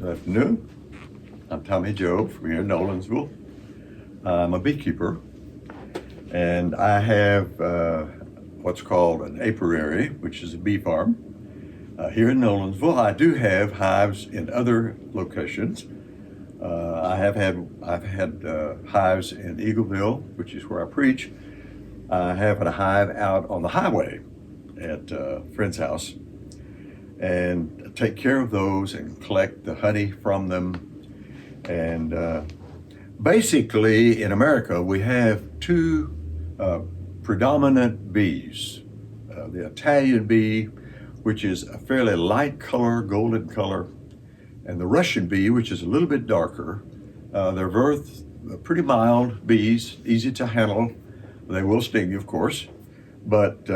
Good afternoon. I'm Tommy Joe from here in Nolensville. I'm a beekeeper, and I have what's called an apiary, which is a bee farm. Here in Nolensville, I do have hives in other locations. I've had hives in Eagleville, which is where I preach. I have a hive out on the highway at a friend's house, and take care of those and collect the honey from them. And basically in America we have two predominant bees. The Italian bee, which is a fairly light color, golden color, and the Russian bee, which is a little bit darker. They're both pretty mild bees, easy to handle. They will sting you, of course, but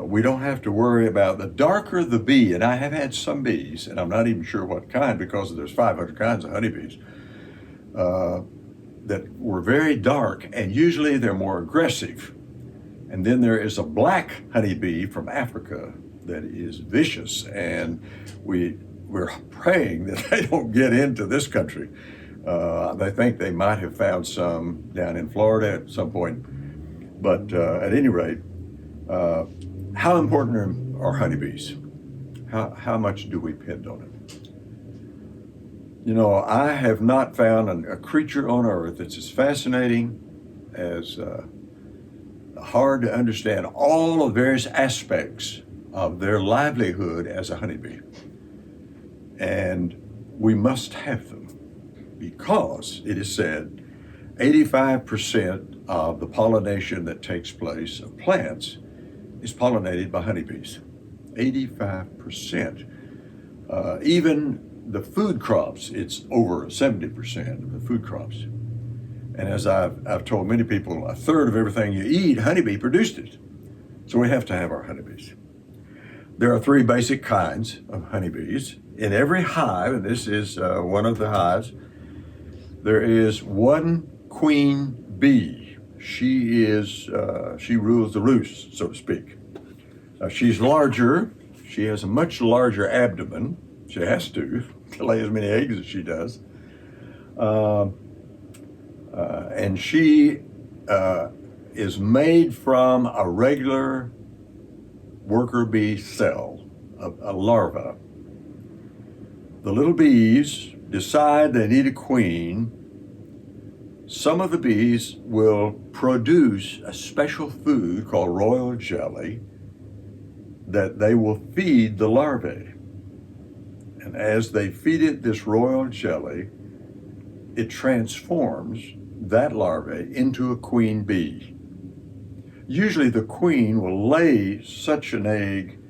we don't have to worry about the darker the bee. And I have had some bees, and I'm not even sure what kind because there's 500 kinds of honeybees, that were very dark, and usually they're more aggressive. And then there is a black honeybee from Africa that is vicious, and we're praying that they don't get into this country. They think they might have found some down in Florida at some point. But at any rate, how important are honeybees? How much do we depend on it? You know, I have not found a creature on earth that's as fascinating, as hard to understand all the various aspects of their livelihood as a honeybee. And we must have them because it is said 85% of the pollination that takes place of plants is pollinated by honeybees. 85%. Even the food crops, it's over 70% of the food crops. And as I've told many people, a third of everything you eat, honeybee produced it. So we have to have our honeybees. There are three basic kinds of honeybees. In every hive, and this is one of the hives, there is one queen bee. She rules the roost, so to speak. She's larger. She has a much larger abdomen. She has to lay as many eggs as she does. And she is made from a regular worker bee cell, a larva. The little bees decide they need a queen. Some of the bees will produce a special food called royal jelly that they will feed the larvae. And as they feed it this royal jelly, it transforms that larvae into a queen bee. Usually the queen will lay such an egg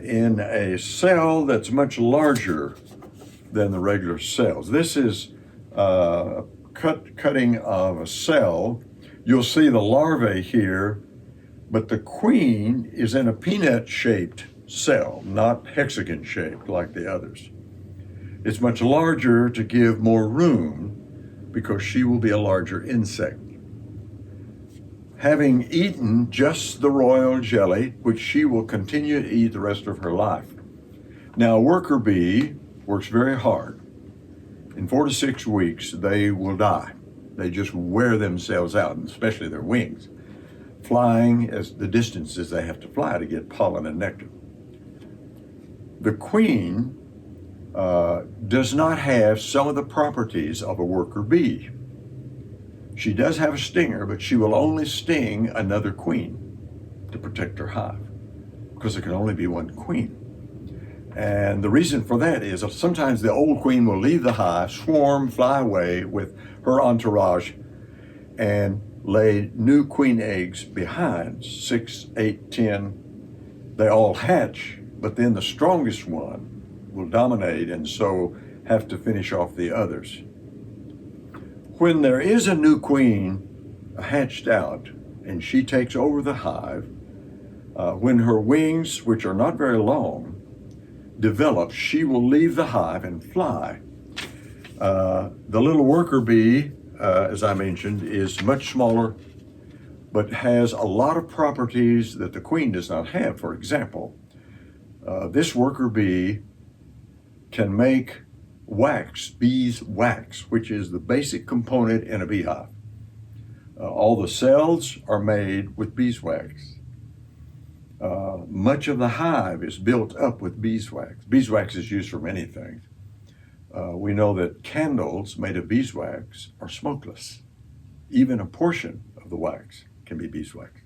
in a cell that's much larger than the regular cells. This is cutting of a cell. You'll see the larvae here, but the queen is in a peanut-shaped cell, not hexagon-shaped like the others. It's much larger to give more room because she will be a larger insect. Having eaten just the royal jelly, which she will continue to eat the rest of her life. Now, a worker bee works very hard. In 4 to 6 weeks, they will die. They just wear themselves out, and especially their wings, flying as the distances they have to fly to get pollen and nectar. The queen does not have some of the properties of a worker bee. She does have a stinger, but she will only sting another queen to protect her hive because there can only be one queen. And the reason for that is sometimes the old queen will leave the hive, swarm, fly away with her entourage, and lay new queen eggs behind, 6, 8, 10. They all hatch, but then the strongest one will dominate and so have to finish off the others. When there is a new queen hatched out and she takes over the hive, when her wings, which are not very long, develop, she will leave the hive and fly. The little worker bee, as I mentioned, is much smaller, but has a lot of properties that the queen does not have. For example, this worker bee can make wax, beeswax, which is the basic component in a beehive. All the cells are made with beeswax. Much of the hive is built up with beeswax. Beeswax is used for many things. We know that candles made of beeswax are smokeless. Even a portion of the wax can be beeswax.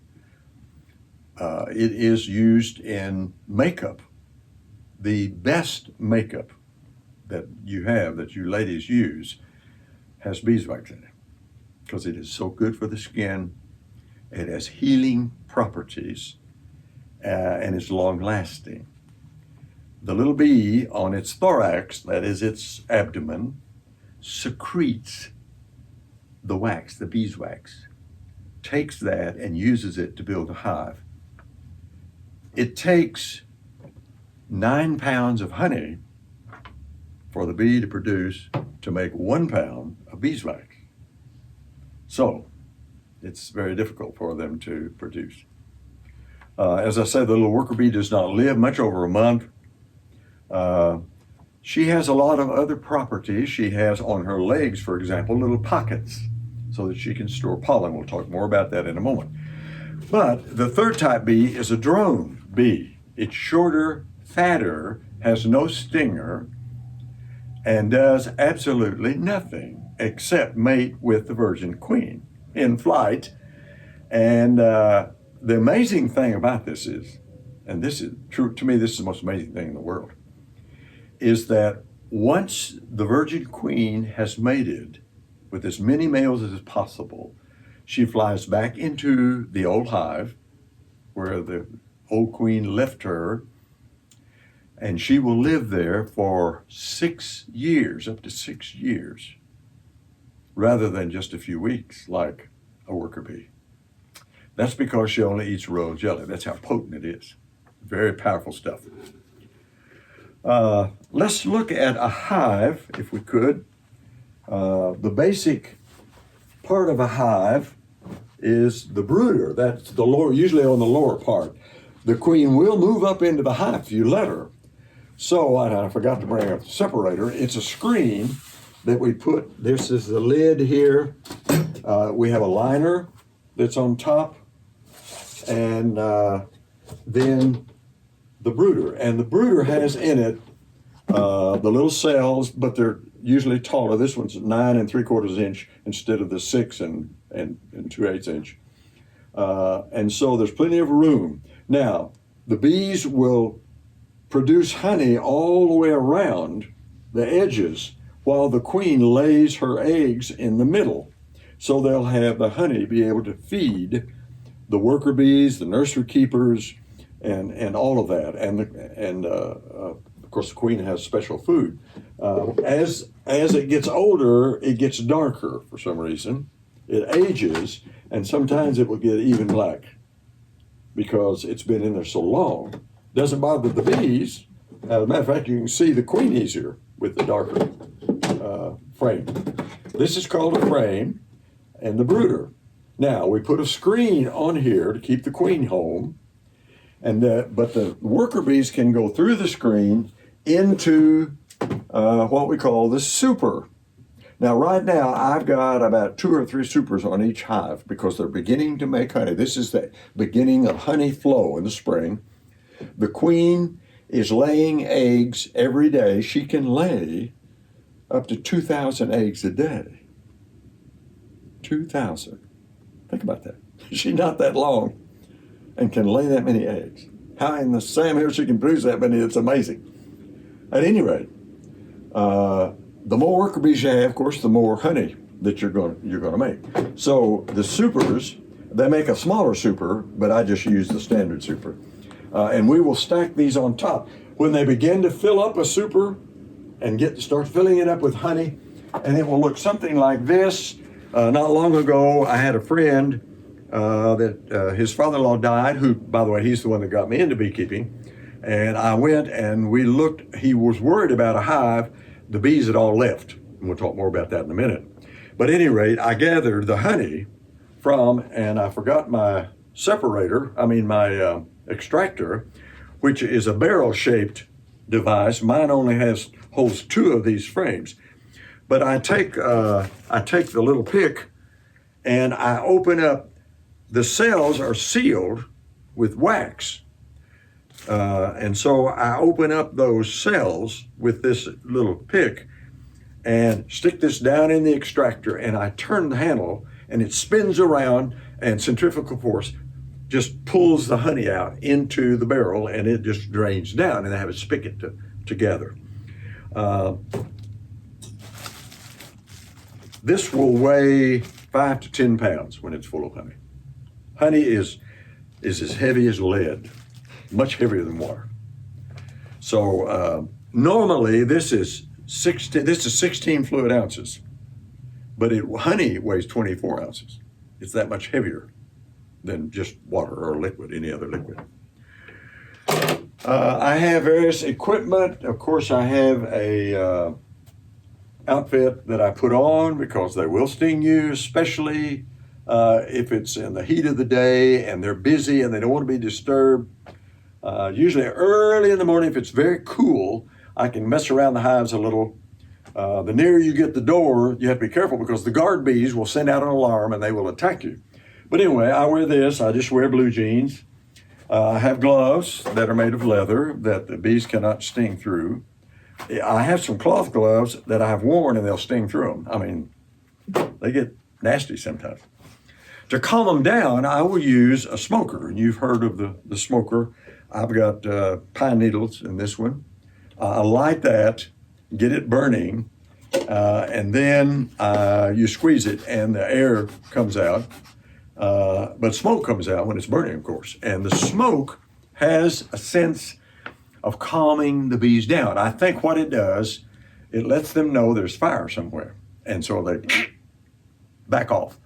It is used in makeup. The best makeup that you have, that you ladies use, has beeswax in it because it is so good for the skin. It has healing properties and it's long lasting. The little bee on its thorax, that is its abdomen, secretes the wax, the beeswax, takes that and uses it to build a hive. It takes 9 pounds of honey for the bee to produce to make 1 pound of beeswax. So it's very difficult for them to produce. As I said, the little worker bee does not live much over a month. She has a lot of other properties. She has on her legs, for example, little pockets so that she can store pollen. We'll talk more about that in a moment. But the third type bee is a drone bee. It's shorter, fatter, has no stinger, and does absolutely nothing except mate with the virgin queen in flight. And the amazing thing about this is, and this is true to me, this is the most amazing thing in the world, is that once the virgin queen has mated with as many males as possible, she flies back into the old hive where the old queen left her, and she will live there for 6 years, up to 6 years, rather than just a few weeks like a worker bee. That's because she only eats royal jelly. That's how potent it is. Very powerful stuff. Let's look at a hive, if we could. The basic part of a hive is the brooder. That's the lower, usually on the lower part. The queen will move up into the hive if you let her. So I forgot to bring a separator. It's a screen that we put. This is the lid here. We have a liner that's on top, and then the brooder. And the brooder has in it the little cells, but they're usually taller. This one's 9 3/4 inch instead of the 6 and 2/8 inch. And so there's plenty of room. Now, the bees will produce honey all the way around the edges while the queen lays her eggs in the middle. So they'll have the honey be able to feed the worker bees, the nursery keepers, and all of that. And of course, the queen has special food. As it gets older, it gets darker for some reason. It ages, and sometimes it will get even black because it's been in there so long. Doesn't bother the bees. As a matter of fact, you can see the queen easier with the darker frame. This is called a frame and the brooder. Now, we put a screen on here to keep the queen home, but the worker bees can go through the screen into what we call the super. Now, right now, I've got about 2 or 3 supers on each hive because they're beginning to make honey. This is the beginning of honey flow in the spring. The queen is laying eggs every day. She can lay up to 2,000 eggs a day. 2,000. Think about that. She's not that long and can lay that many eggs. How in the Sam here she can produce that many, it's amazing. At any rate, the more worker bees you have, of course, the more honey that you're going to make. So the supers, they make a smaller super, but I just use the standard super. And we will stack these on top. When they begin to fill up a super and start filling it up with honey, and it will look something like this. Not long ago, I had a friend that his father-in-law died, who, by the way, he's the one that got me into beekeeping. And I went and we looked. He was worried about a hive. The bees had all left. And we'll talk more about that in a minute. But at any rate, I gathered the honey from, and I forgot my separator, my extractor, which is a barrel-shaped device. Mine only holds 2 of these frames. But I take the little pick and I open up. The cells are sealed with wax. And so I open up those cells with this little pick and stick this down in the extractor, and I turn the handle and it spins around, and centrifugal force just pulls the honey out into the barrel, and it just drains down, and I have a spigot together. This will weigh 5 to 10 pounds when it's full of honey. Honey is as heavy as lead, much heavier than water. So normally this is 16 fluid ounces, but honey weighs 24 ounces. It's that much heavier than just water or liquid, any other liquid. I have various equipment. Of course, I have a outfit that I put on because they will sting you, especially if it's in the heat of the day and they're busy and they don't want to be disturbed. Usually early in the morning, if it's very cool, I can mess around the hives a little. The nearer you get the door, you have to be careful because the guard bees will send out an alarm and they will attack you. But anyway, I wear this. I just wear blue jeans. I have gloves that are made of leather that the bees cannot sting through. I have some cloth gloves that I have worn and they'll sting through them. I mean, they get nasty sometimes. To calm them down, I will use a smoker. And you've heard of the smoker. I've got pine needles in this one. I light that, get it burning, and then you squeeze it and the air comes out. But smoke comes out when it's burning, of course. And the smoke has a sense of calming the bees down. I think what it does, it lets them know there's fire somewhere. And so they back off.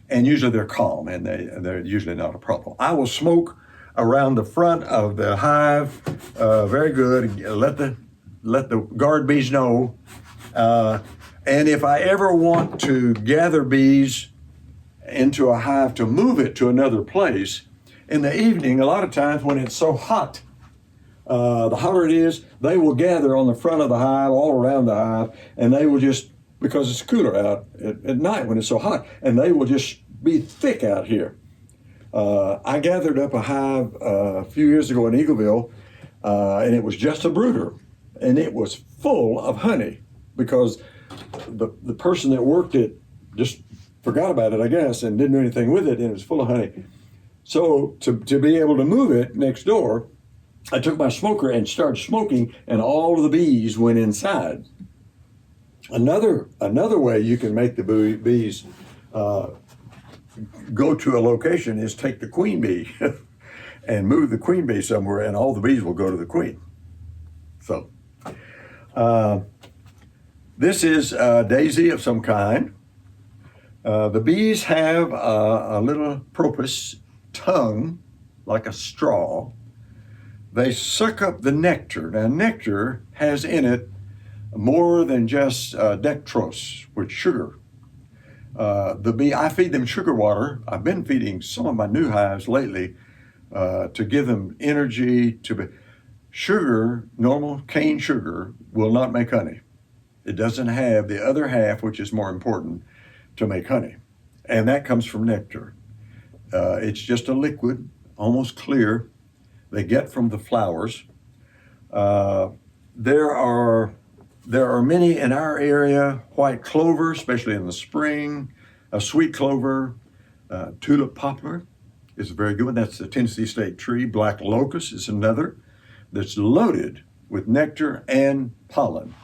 And usually they're calm and they're usually not a problem. I will smoke around the front of the hive, very good. Let the guard bees know. And if I ever want to gather bees into a hive to move it to another place, in the evening, a lot of times when it's so hot, the hotter it is, they will gather on the front of the hive, all around the hive, and they will just, because it's cooler out at night when it's so hot, and they will just be thick out here. I gathered up a hive a few years ago in Eagleville, and it was just a brooder, and it was full of honey because the person that worked it just forgot about it, I guess, and didn't do anything with it, and it was full of honey. So to be able to move it next door, I took my smoker and started smoking, and all of the bees went inside. Another way you can make the bees go to a location is take the queen bee and move the queen bee somewhere, and all the bees will go to the queen. So this is a daisy of some kind. The bees have a little probus tongue like a straw. They suck up the nectar. Now, nectar has in it more than just dextrose, which sugar. The bee, I feed them sugar water. I've been feeding some of my new hives lately to give them energy. Sugar, normal cane sugar, will not make honey. It doesn't have the other half, which is more important, to make honey. And that comes from nectar. It's just a liquid, almost clear, they get from the flowers. There are many in our area: white clover, especially in the spring, sweet clover, tulip poplar is a very good one. That's the Tennessee state tree. Black locust is another that's loaded with nectar and pollen.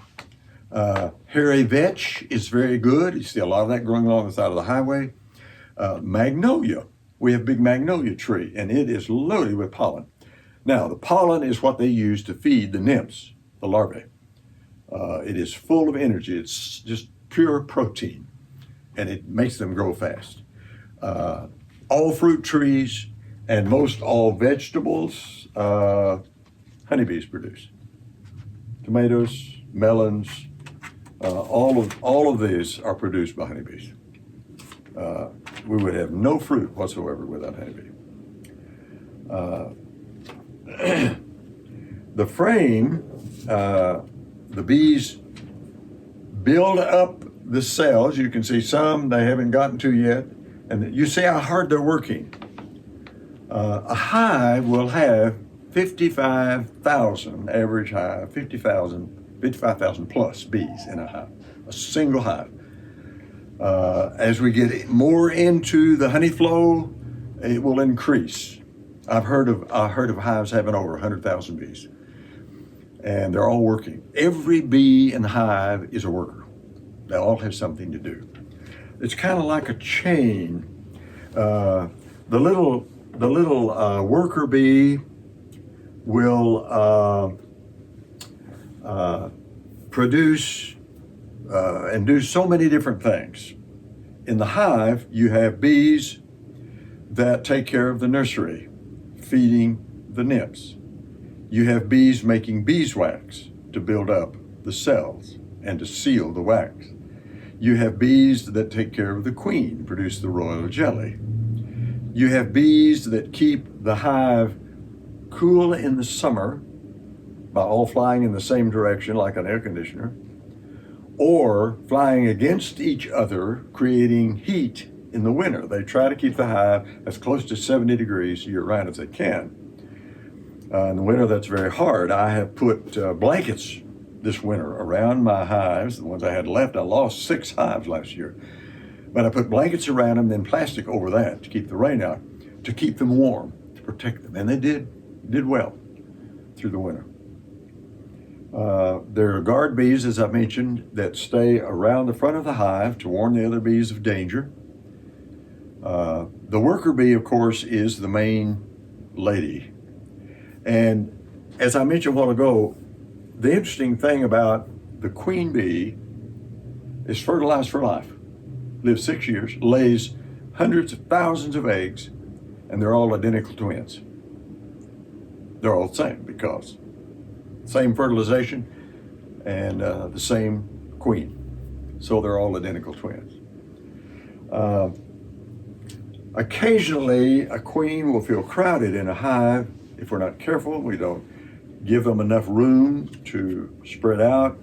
Hairy vetch is very good. You see a lot of that growing along the side of the highway. Magnolia, we have a big magnolia tree, and it is loaded with pollen. Now, the pollen is what they use to feed the nymphs, the larvae. It is full of energy. It's just pure protein, and it makes them grow fast. All fruit trees and most all vegetables, honeybees produce. Tomatoes, melons, all of these are produced by honeybees. We would have no fruit whatsoever without honeybee. the frame, the bees build up the cells. You can see some they haven't gotten to yet, and you see how hard they're working. A hive will have 55,000, average hive, 55,000 plus bees in a hive, a single hive. As we get more into the honey flow, it will increase. I heard of hives having over 100,000 bees, and they're all working. Every bee in the hive is a worker. They all have something to do. It's kind of like a chain. The little worker bee will produce and do so many different things. In the hive, you have bees that take care of the nursery, feeding the nymphs. You have bees making beeswax to build up the cells and to seal the wax. You have bees that take care of the queen, produce the royal jelly. You have bees that keep the hive cool in the summer by all flying in the same direction like an air conditioner, or flying against each other, creating heat in the winter. They try to keep the hive as close to 70 degrees year-round as they can. In the winter, that's very hard. I have put blankets this winter around my hives, the ones I had left. I lost 6 hives last year. But I put blankets around them, then plastic over that to keep the rain out, to keep them warm, to protect them. And they did well through the winter. There are guard bees, as I mentioned, that stay around the front of the hive to warn the other bees of danger. The worker bee, of course, is the main lady. And as I mentioned a while ago, the interesting thing about the queen bee is fertilized for life. Lives 6 years, lays hundreds of thousands of eggs, and they're all identical twins. They're all the same because same fertilization and the same queen. So they're all identical twins. Occasionally, a queen will feel crowded in a hive. If we're not careful, we don't give them enough room to spread out.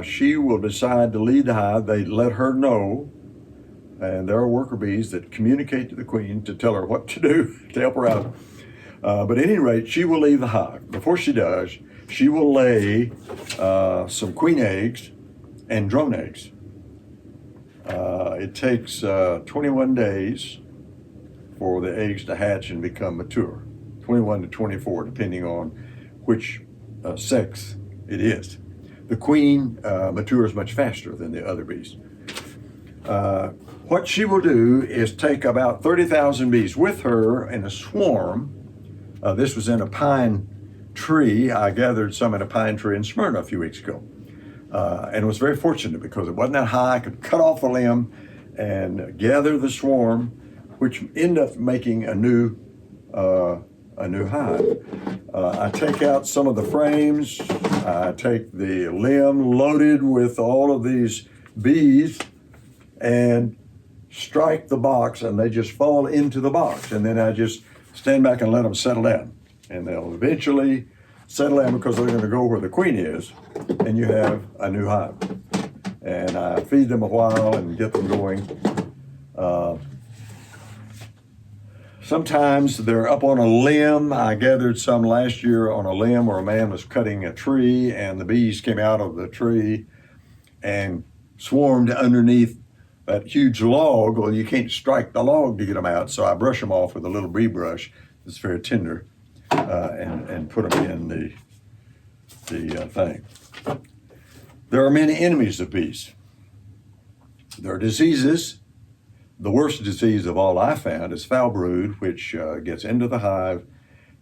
She will decide to lead the hive. They let her know, and there are worker bees that communicate to the queen to tell her what to do to help her out. But at any rate, she will leave the hive. Before she does, she will lay some queen eggs and drone eggs. It takes 21 days for the eggs to hatch and become mature, 21 to 24, depending on which sex it is. The queen matures much faster than the other bees. What she will do is take about 30,000 bees with her in a swarm. This was in a pine tree. I gathered some in a pine tree in Smyrna a few weeks ago. And was very fortunate because it wasn't that high. I could cut off a limb and gather the swarm, which ended up making a new hive. I take out some of the frames. I take the limb loaded with all of these bees and strike the box, and they just fall into the box. And then I just stand back and let them settle down. And they'll eventually settle down because they're going to go where the queen is, and you have a new hive. And I feed them a while and get them going. Sometimes they're up on a limb. I gathered some last year on a limb where a man was cutting a tree, and the bees came out of the tree and swarmed underneath that huge log. Well, you can't strike the log to get them out, so I brush them off with a little bee brush that's very tender, and put them in the thing. There are many enemies of bees. There are diseases. The worst disease of all I found is foul brood, which gets into the hive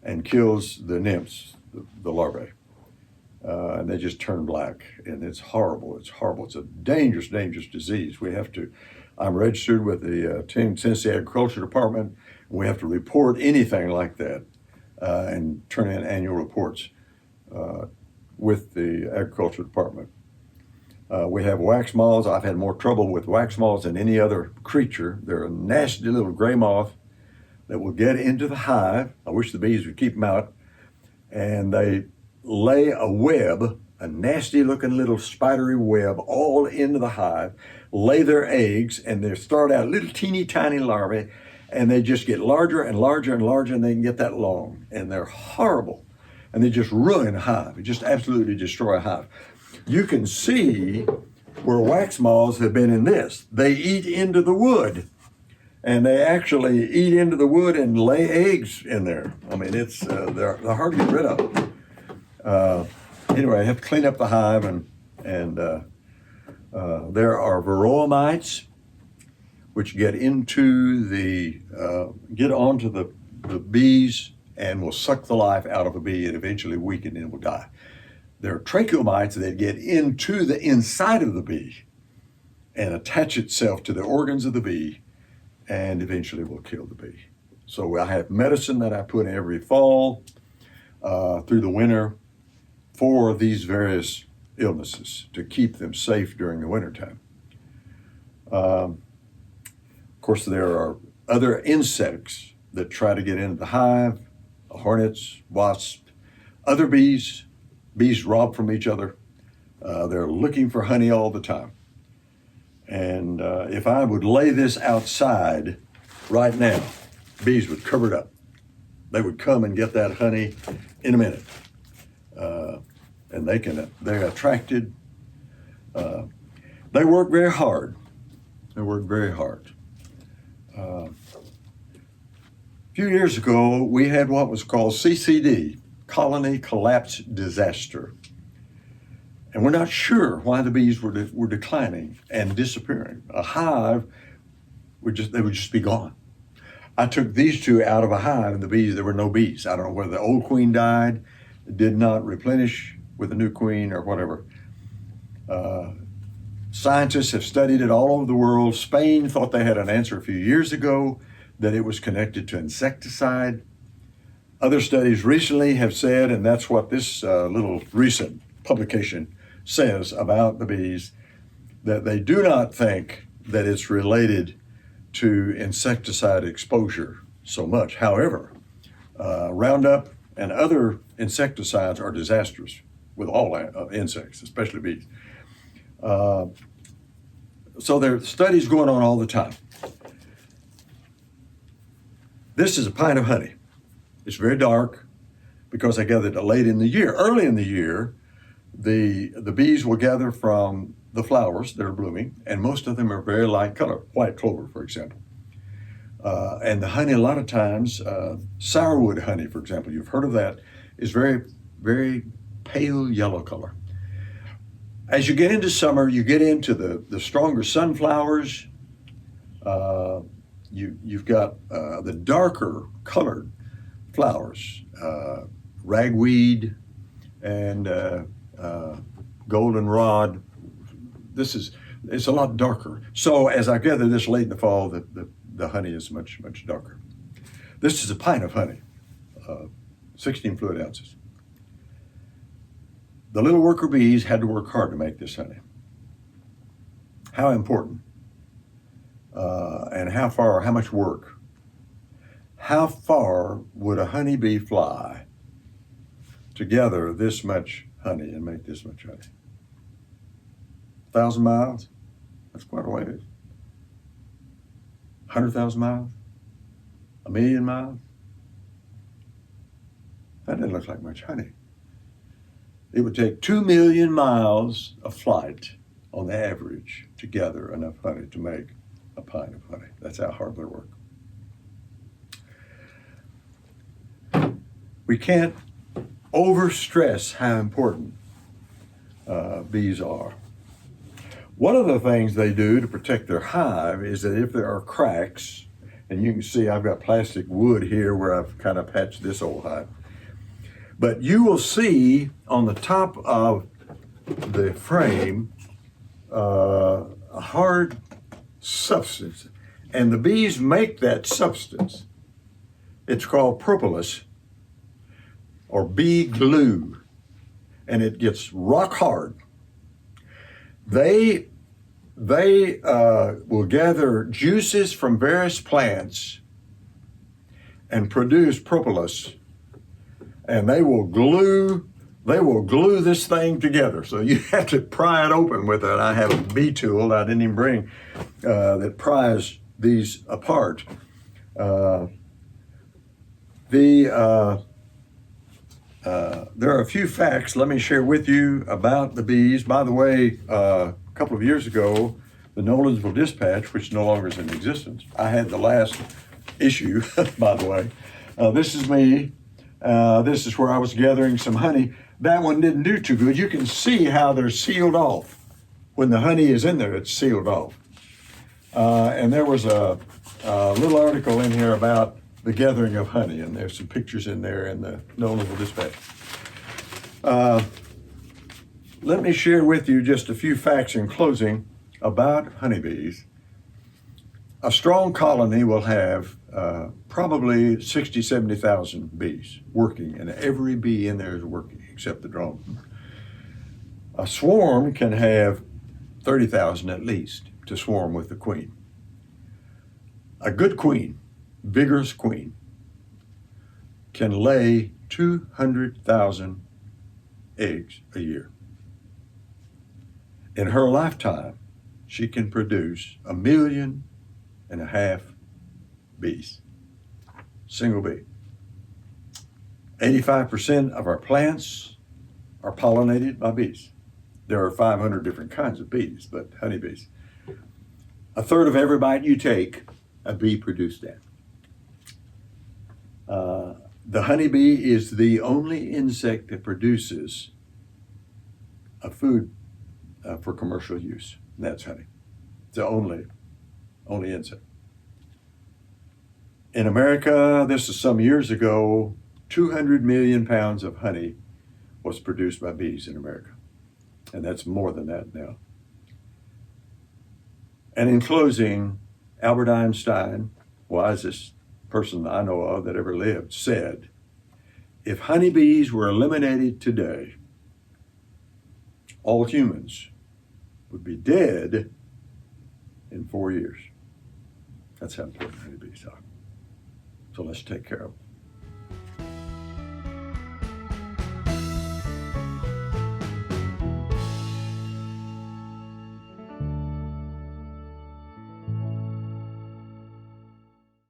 and kills the nymphs, the larvae. And they just turn black, and it's horrible. It's horrible. It's a dangerous, dangerous disease. I'm registered with the Tennessee Agriculture Department. We have to report anything like that and turn in annual reports with the Agriculture Department. We have wax moths. I've had more trouble with wax moths than any other creature. They're a nasty little gray moth that will get into the hive. I wish the bees would keep them out. And they lay a web, a nasty looking little spidery web, all into the hive, lay their eggs, and they start out little teeny tiny larvae, and they just get larger and larger and larger, and they can get that long. And they're horrible. And they just ruin a hive. They just absolutely destroy a hive. You can see where wax moths have been in this. They eat into the wood. And they actually eat into the wood and lay eggs in there. I mean, it's they're hard to get rid of. Anyway, I have to clean up the hive, and there are varroa mites, which get onto the bees and will suck the life out of a bee and eventually weaken and will die. There are tracheal mites that get into the inside of the bee and attach itself to the organs of the bee and eventually will kill the bee. So I have medicine that I put in every fall through the winter for these various illnesses to keep them safe during the wintertime. Of course, there are other insects that try to get into the hive, hornets, wasps, other bees. Bees rob from each other. They're looking for honey all the time. And if I would lay this outside right now, bees would cover it up. They would come and get that honey in a minute. And they're attracted. They work very hard. They work very hard. A few years ago, we had what was called CCD, Colony Collapse Disaster. And we're not sure why the bees were declining and disappearing. A hive they would just be gone. I took these two out of a hive, and there were no bees. I don't know whether the old queen died, did not replenish with a new queen, or whatever. Scientists have studied it all over the world. Spain thought they had an answer a few years ago that it was connected to insecticide. Other studies recently have said, and that's what this little recent publication says about the bees, that they do not think that it's related to insecticide exposure so much. However, Roundup and other insecticides are disastrous with all insects, especially bees. So there are studies going on all the time. This is a pint of honey. It's very dark because I gathered it late in the year. Early in the year, the bees will gather from the flowers that are blooming, and most of them are very light color, white clover, for example. And the honey, a lot of times, sourwood honey, for example, you've heard of that, is very, very pale yellow color. As you get into summer, you get into the stronger sunflowers. You've got the darker colored flowers, ragweed and goldenrod. It's a lot darker. So as I gather this late in the fall, the honey is much, much darker. This is a pint of honey, 16 fluid ounces. The little worker bees had to work hard to make this honey. How important and how much work. How far would a honeybee fly to gather this much honey and make this much honey? 1,000 miles? That's quite a ways. 100,000 miles? 1,000,000 miles? That doesn't look like much honey. It would take 2 million miles of flight on the average to gather enough honey to make a pint of honey. That's how hard they work. We can't overstress how important bees are. One of the things they do to protect their hive is that if there are cracks, and you can see I've got plastic wood here where I've kind of patched this old hive, but you will see on the top of the frame a hard substance, and the bees make that substance. It's called propolis or bee glue, and it gets rock hard. They will gather juices from various plants and produce propolis, and they will glue they will glue this thing together. So you have to pry it open with it. I have a bee tool I didn't even bring that pries these apart. There are a few facts let me share with you about the bees. By the way, a couple of years ago, the Nolensville Dispatch, which no longer is in existence, I had the last issue, by the way. This is me. This is where I was gathering some honey. That one didn't do too good. You can see how they're sealed off. When the honey is in there, it's sealed off. And there was a little article in here about the gathering of honey, and there's some pictures in there in the Nolensville Dispatch. Let me share with you just a few facts in closing about honeybees. A strong colony will have probably 60, 70,000 bees working, and every bee in there is working except the drone. A swarm can have 30,000 at least to swarm with the queen. A good queen, vigorous queen, can lay 200,000 eggs a year. In her lifetime, she can produce 1.5 million bees, single bee. 85% of our plants are pollinated by bees. There are 500 different kinds of bees, but honeybees. A third of every bite you take, a bee produced that. The honeybee is the only insect that produces a food for commercial use, and that's honey. It's the only insect. In America, this is some years ago, 200 million pounds of honey was produced by bees in America. And that's more than that now. And in closing, Albert Einstein, wisest person I know of that ever lived, said, if honeybees were eliminated today, all humans would be dead in 4 years. That's how important honeybees are. So let's take care of them.